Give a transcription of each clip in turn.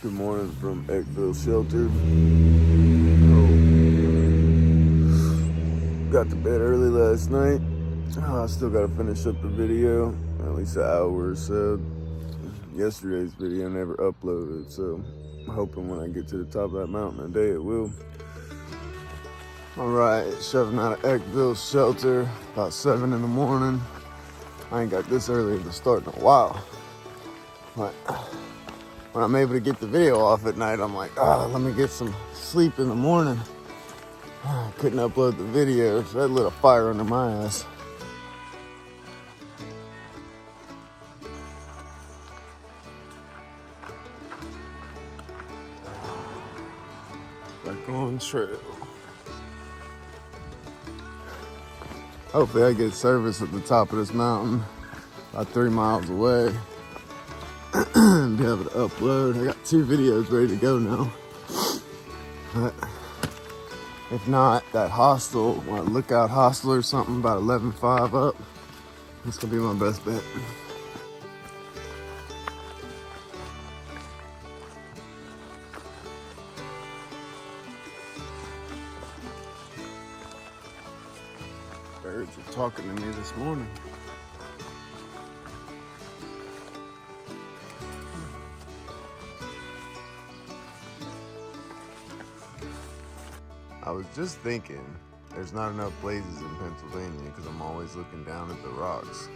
Good morning from Eckville Shelter. Got to bed early last night. I still got to finish up the video, at least an hour or so. Yesterday's video never uploaded, so I'm hoping when I get to the top of that mountain today it will. Alright, shoving out of Eckville Shelter about 7 in the morning. I ain't got this early to start in a while. But when I'm able to get the video off at night, I'm like, let me get some sleep in the morning. I couldn't upload the video, so that lit a fire under my ass. Back on trail. Hopefully I get service at the top of this mountain, about 3 miles away. And be able to upload. I got 2 videos ready to go now. But if not, that hostel, Look Out Hostel or something, about 11.5 up. That's gonna be my best bet. Birds are talking to me this morning. I was just thinking, there's not enough blazes in Pennsylvania because I'm always looking down at the rocks.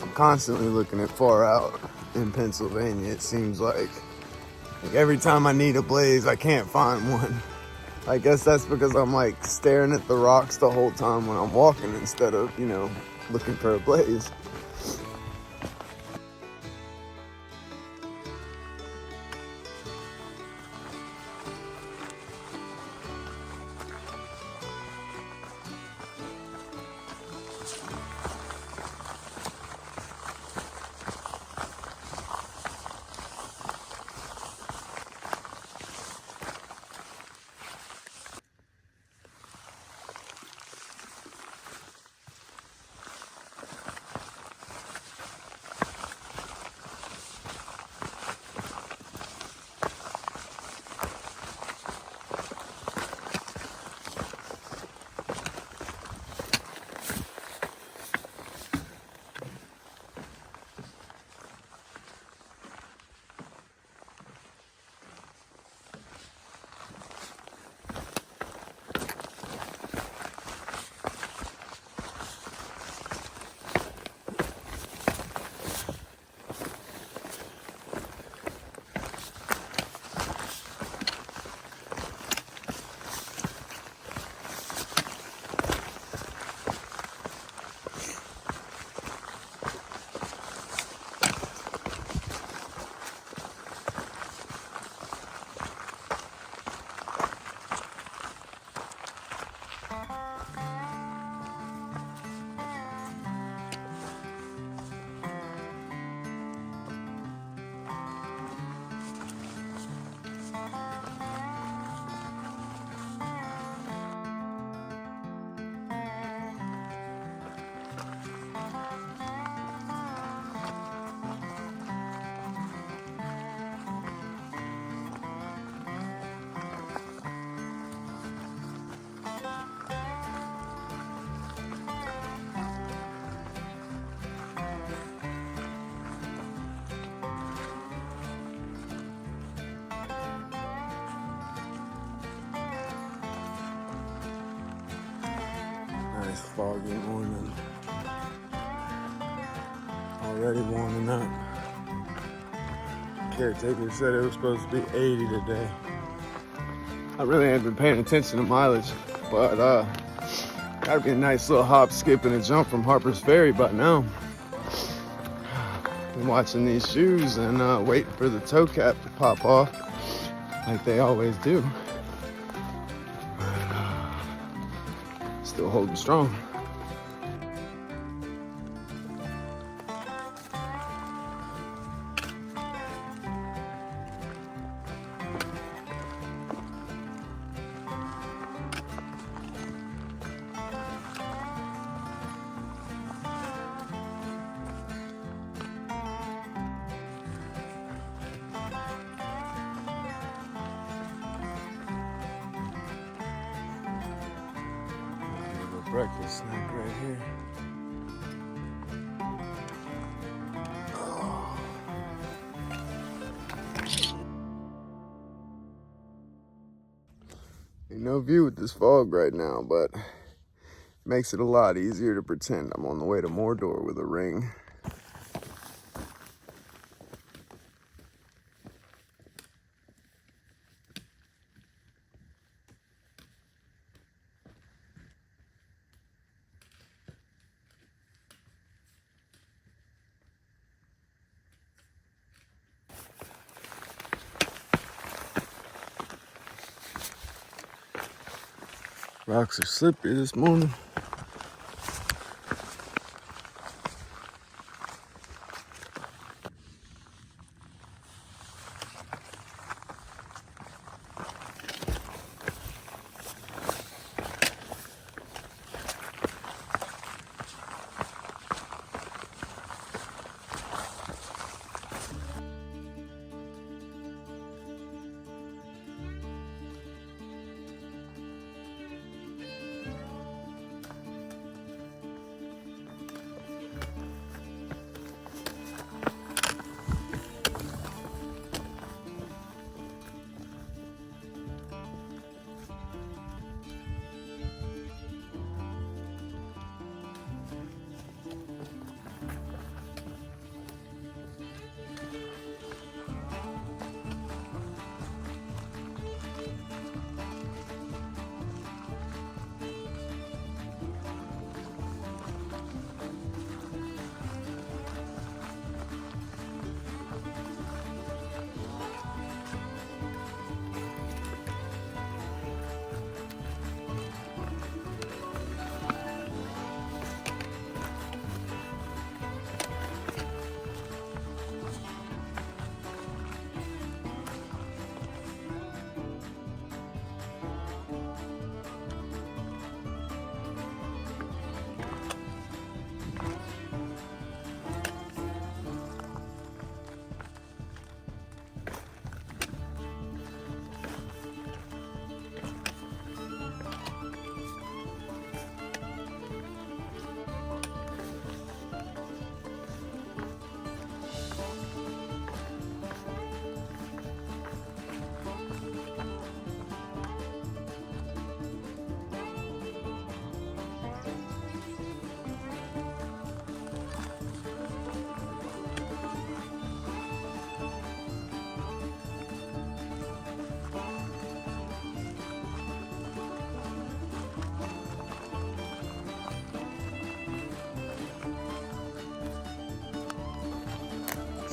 I'm constantly looking at far out in Pennsylvania. It seems like every time I need a blaze, I can't find one. I guess that's because I'm like staring at the rocks the whole time when I'm walking instead of, looking for a blaze. Nice foggy morning. Already warming up. Caretaker said it was supposed to be 80 today. I really haven't been paying attention to mileage, but gotta be a nice little hop, skip, and a jump from Harper's Ferry by now. Been watching these shoes and waiting for the toe cap to pop off like they always do. Still holding strong. breakfast snack right here. Ain't no view with this fog right now, but makes it a lot easier to pretend I'm on the way to Mordor with a ring. Rocks are slippery this morning.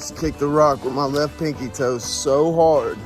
Just kicked the rock with my left pinky toe so hard.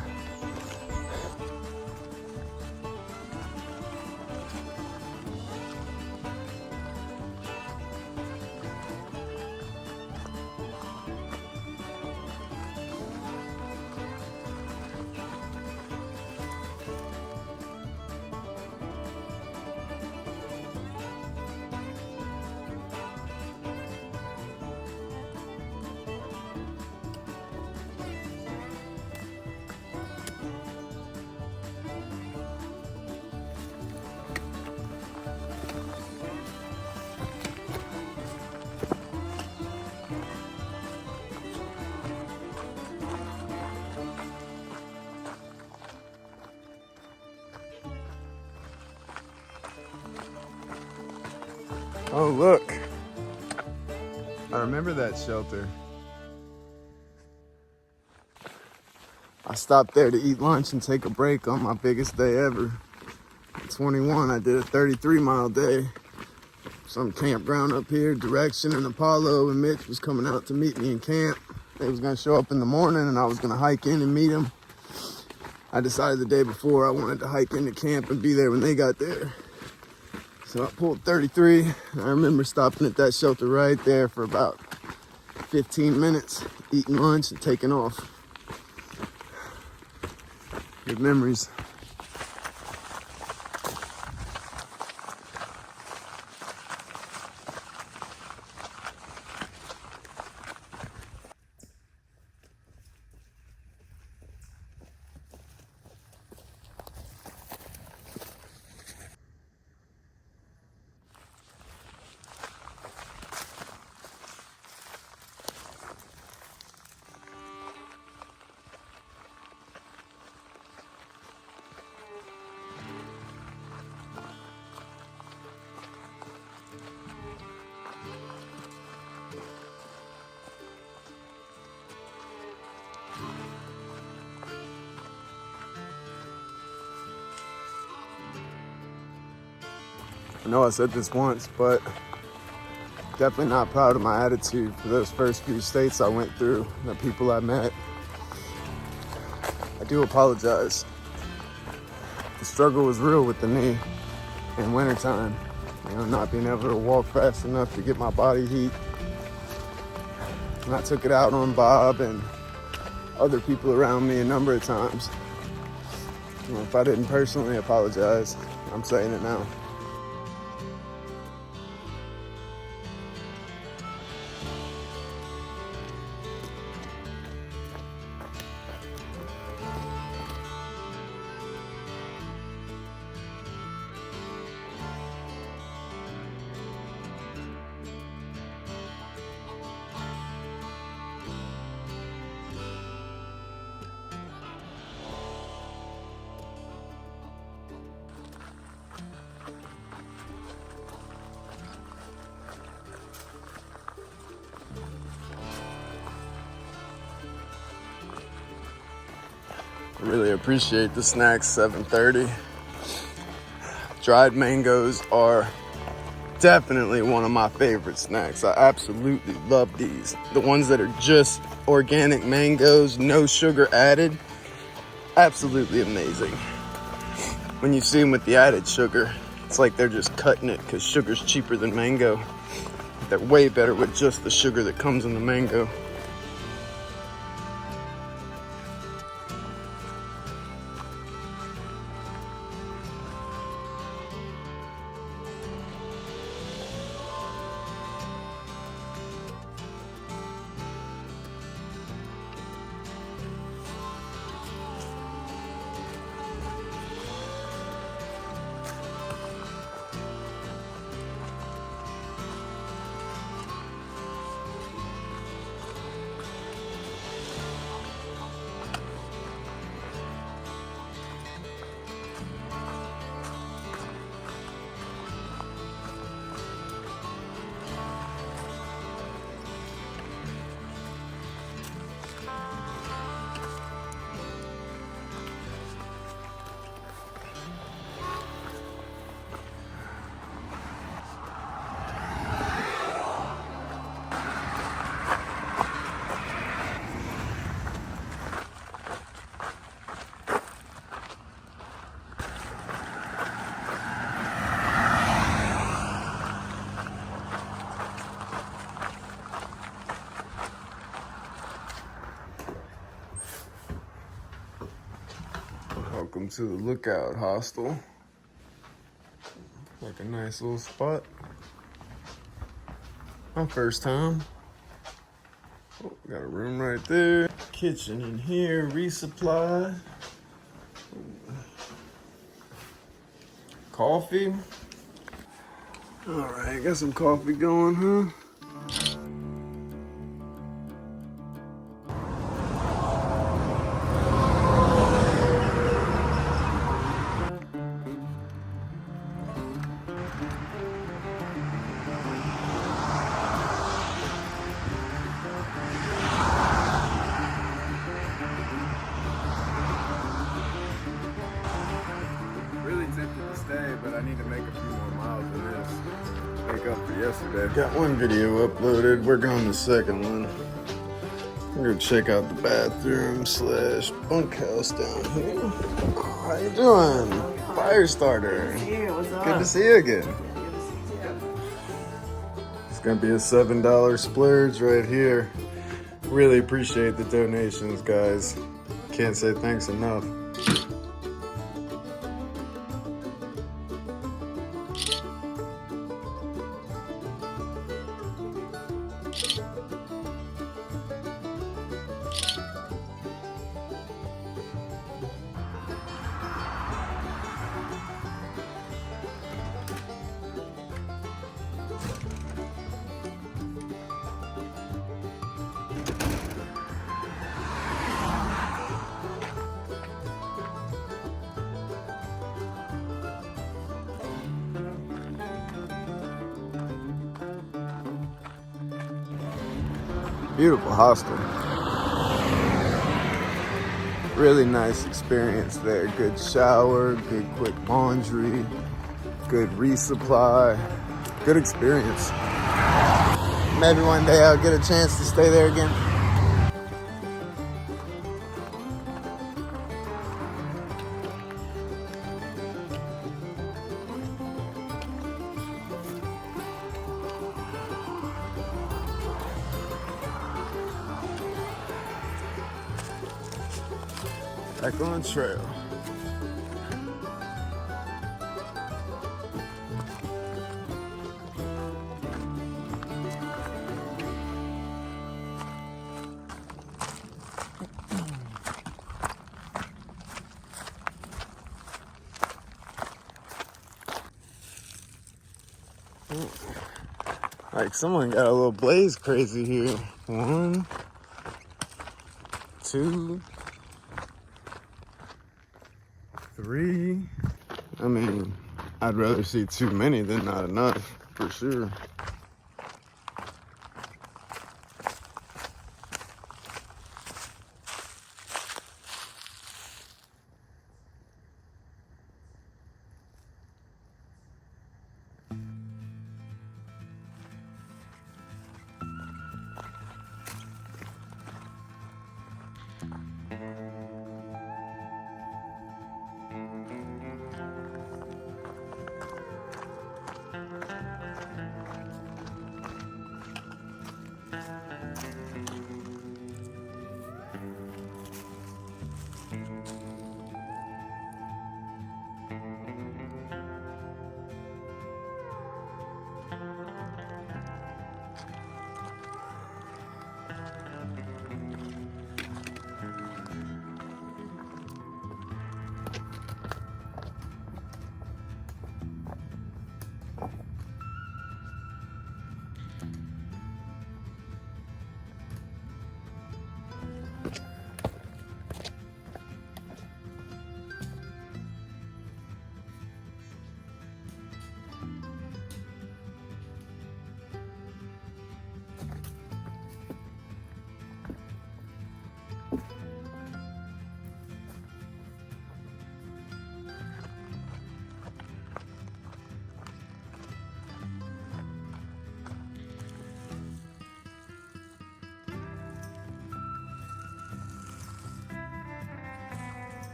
Oh, look. I remember that shelter. I stopped there to eat lunch and take a break on my biggest day ever. At 21, I did a 33-mile day. Some campground up here, Direction and Apollo and Mitch was coming out to meet me in camp. They was gonna show up in the morning and I was gonna hike in and meet them. I decided the day before I wanted to hike into camp and be there when they got there. So I pulled 33. I remember stopping at that shelter right there for about 15 minutes, eating lunch and taking off. Good memories. I know I said this once, but definitely not proud of my attitude for those first few states I went through, the people I met. I do apologize. The struggle was real with the knee in wintertime. Not being able to walk fast enough to get my body heat. And I took it out on Bob and other people around me a number of times. If I didn't personally apologize, I'm saying it now. I really appreciate the snacks, 7:30. Dried mangoes are definitely one of my favorite snacks. I absolutely love these. The ones that are just organic mangoes, no sugar added, absolutely amazing. When you see them with the added sugar, it's like they're just cutting it because sugar's cheaper than mango. They're way better with just the sugar that comes in the mango. Welcome to the Look Out Hostel. Like a nice little spot. My first time. Oh, got a room right there. Kitchen in here, resupply. Coffee. All right, got some coffee going, huh? But I need to make a few more miles of this. Make up for yesterday. Got one video uploaded, working on the second one. I'm gonna check out the bathroom / bunkhouse down here. Oh, how you doing? Fire starter. Good to see you. What's up? Good to see you again. Good to see you. It's gonna be a $7 splurge right here. Really appreciate the donations, guys. Can't say thanks enough. Beautiful hostel. Really nice experience there. Good shower, good quick laundry, good resupply, good experience. Maybe one day I'll get a chance to stay there again. Back on the trail. Like someone got a little blaze crazy here. 1, 2, 3. I mean, I'd rather see too many than not enough, for sure.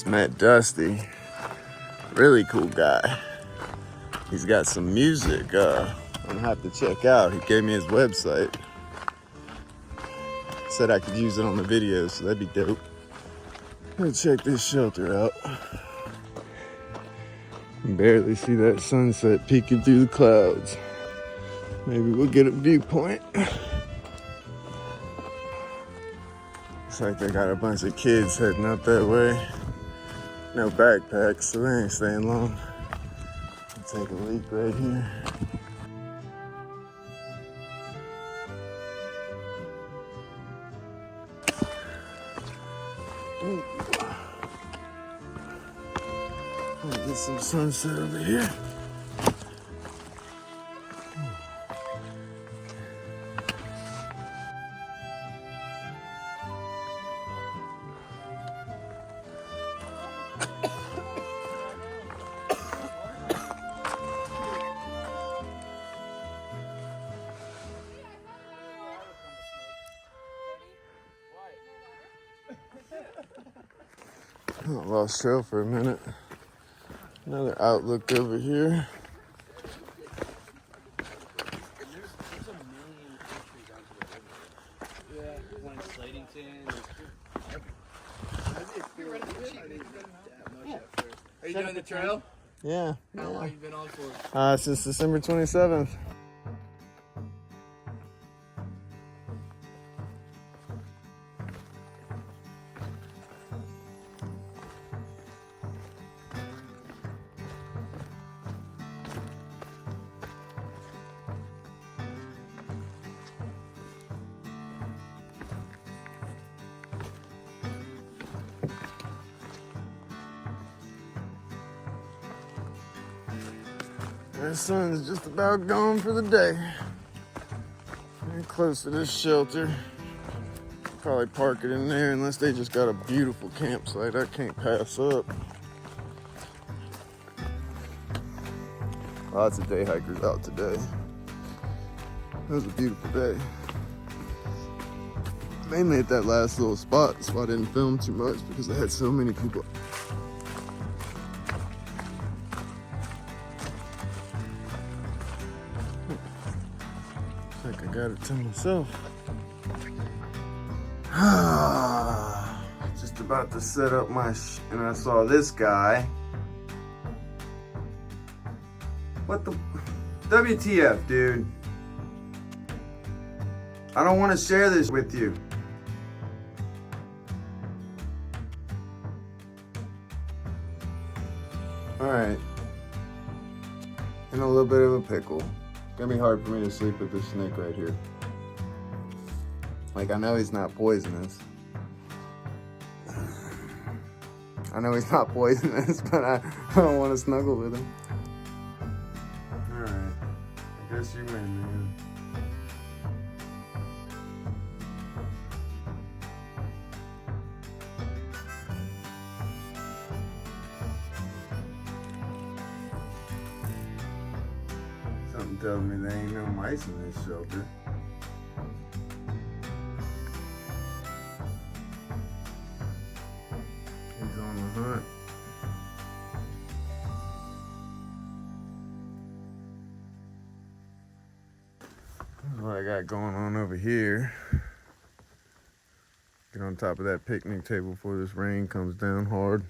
Just met Dusty. Really cool guy. He's got some music I'm gonna have to check out. He gave me his website. Said I could use it on the video, so that'd be dope. Let's check this shelter out. You can barely see that sunset peeking through the clouds. Maybe we'll get a viewpoint. Looks like they got a bunch of kids heading up that way. No backpacks, so they ain't staying long. I'll take a leak right here. Ooh. Get some sunset over here. I lost trail for a minute. Another outlook over here. There's a million entries onto the river. Yeah, one in Slatington. Are you doing the trail? Yeah. How long have you been on for? Since December 27th. The sun's just about gone for the day. Very close to this shelter. Probably park it in there unless they just got a beautiful campsite I can't pass up. Lots of day hikers out today. It was a beautiful day. Mainly at that last little spot, so I didn't film too much because I had so many people. I think I got it to myself. Just about to set up my and I saw this guy. What the WTF, dude? I don't want to share this with you. All right. In a little bit of a pickle. It's gonna be hard for me to sleep with this snake right here. Like, I know he's not poisonous. I know he's not poisonous, but I don't want to snuggle with him. All right. I guess you win, man. Something tells me there ain't no mice in this shelter. He's on the hunt. That's what I got going on over here. Get on top of that picnic table before this rain comes down hard.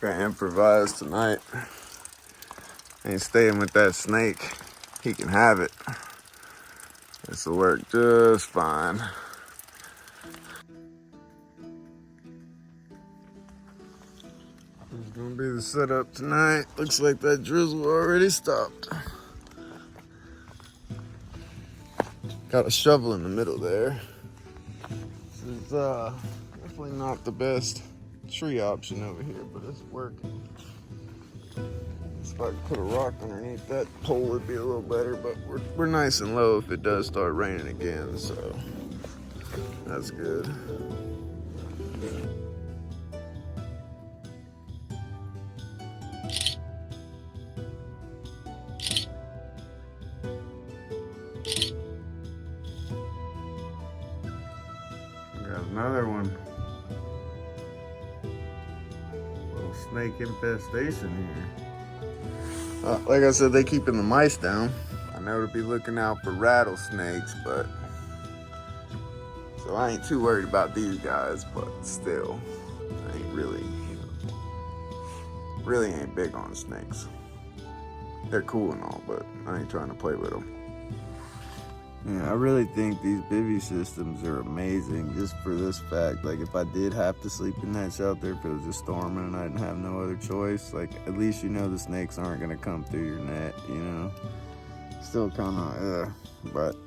Gotta improvise tonight. Ain't staying with that snake. He can have it. This'll work just fine. This is gonna be the setup tonight. Looks like that drizzle already stopped. Got a shovel in the middle there. This is definitely not the best tree option over here, but it's working. If I could put a rock underneath that pole, would be a little better, but we're nice and low if it does start raining again, so that's good. Got another one. snake infestation here. Like I said, they keeping the mice down. I know to be looking out for rattlesnakes, but so I ain't too worried about these guys, but still, I ain't really ain't big on snakes. They're cool and all, but I ain't trying to play with them. Yeah, I really think these bivvy systems are amazing just for this fact. Like, if I did have to sleep in that shelter, if it was just storming and I didn't have no other choice, like, at least you know the snakes aren't gonna come through your net, you know? Still kind of, but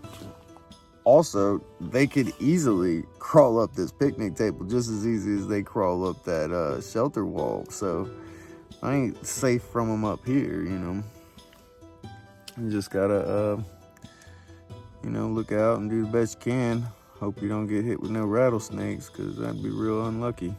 also, they could easily crawl up this picnic table just as easy as they crawl up that shelter wall. So I ain't safe from them up here, you know? You just gotta, you know, look out and do the best you can. Hope you don't get hit with no rattlesnakes, because that'd be real unlucky.